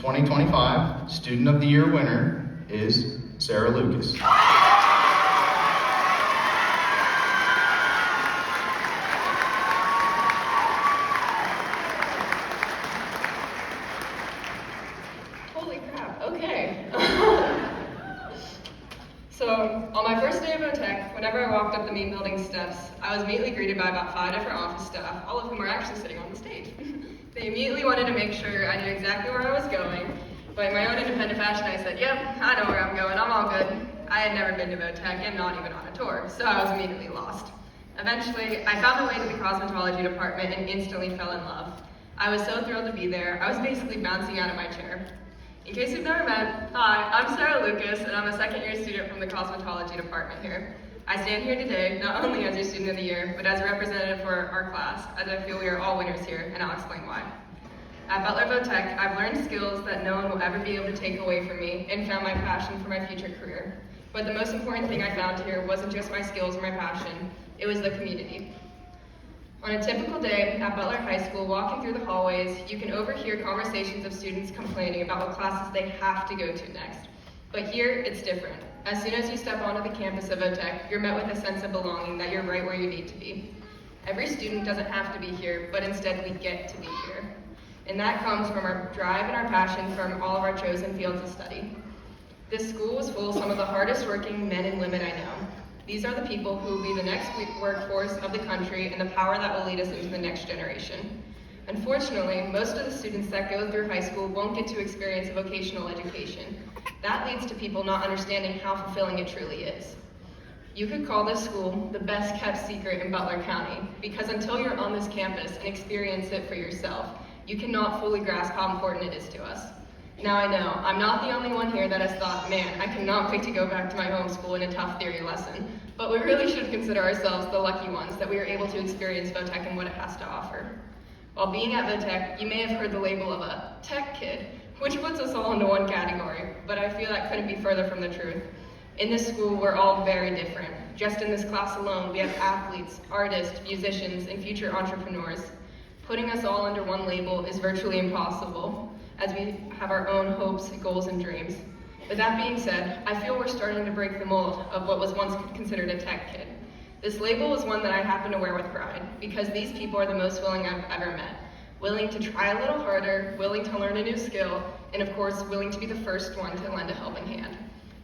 2025 Student of the Year winner is Sarah Lucas. Holy crap, okay. So, on my first day of OTech, whenever I walked up the main building steps, I was immediately greeted by about 5 different office staff, all of whom were actually sitting on the stage. They immediately wanted to make sure I knew exactly where I was going, but in my own independent fashion, I said, yep, I know where I'm going, I'm all good. I had never been to OTech and not even on a tour, so I was immediately lost. Eventually, I found my way to the Cosmetology department and instantly fell in love. I was so thrilled to be there, I was basically bouncing out of my chair. In case you've never met, hi, I'm Sarah Lucas, and I'm a second-year student from the Cosmetology department here. I stand here today not only as your Student of the Year, but as a representative for our class, as I feel we are all winners here, and I'll explain why. At Butler Vo-Tech, I've learned skills that no one will ever be able to take away from me, and found my passion for my future career. But the most important thing I found here wasn't just my skills or my passion, it was the community. On a typical day at Butler High School, walking through the hallways, you can overhear conversations of students complaining about what classes they have to go to next. But here, it's different. As soon as you step onto the campus of OTech, you're met with a sense of belonging that you're right where you need to be. Every student doesn't have to be here, but instead we get to be here. And that comes from our drive and our passion from all of our chosen fields of study. This school is full of some of the hardest working men and women I know. These are the people who will be the next workforce of the country and the power that will lead us into the next generation. Unfortunately, most of the students that go through high school won't get to experience a vocational education. That leads to people not understanding how fulfilling it truly is. You could call this school the best kept secret in Butler County, because until you're on this campus and experience it for yourself, you cannot fully grasp how important it is to us. Now I know, I'm not the only one here that has thought, man, I cannot wait to go back to my home school in a tough theory lesson, but we really should consider ourselves the lucky ones that we are able to experience Vo-Tech and what it has to offer. While being at Vo-Tech, you may have heard the label of a tech kid, which puts us all into one category, but I feel that couldn't be further from the truth. In this school, we're all very different. Just in this class alone, we have athletes, artists, musicians, and future entrepreneurs. Putting us all under one label is virtually impossible, as we have our own hopes, goals, and dreams. With that being said, I feel we're starting to break the mold of what was once considered a tech kid. This label is one that I happen to wear with pride, because these people are the most willing I've ever met. Willing to try a little harder, willing to learn a new skill, and of course, willing to be the first one to lend a helping hand.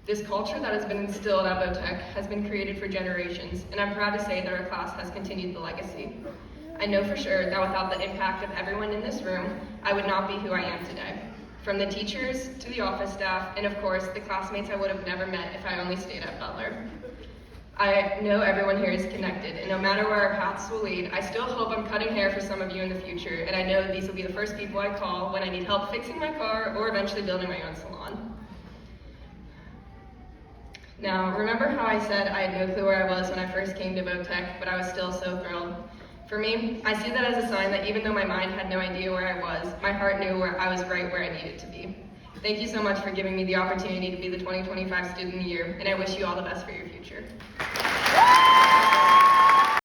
This culture that has been instilled at Vo-Tech has been created for generations, and I'm proud to say that our class has continued the legacy. I know for sure that without the impact of everyone in this room, I would not be who I am today. From the teachers to the office staff, and of course, the classmates I would have never met if I only stayed at Butler. I know everyone here is connected, and no matter where our paths will lead, I still hope I'm cutting hair for some of you in the future, and I know these will be the first people I call when I need help fixing my car or eventually building my own salon. Now, remember how I said I had no clue where I was when I first came to Vo-Tech, but I was still so thrilled? For me, I see that as a sign that even though my mind had no idea where I was, my heart knew where I was right where I needed to be. Thank you so much for giving me the opportunity to be the 2025 Student of the Year, and I wish you all the best for your future.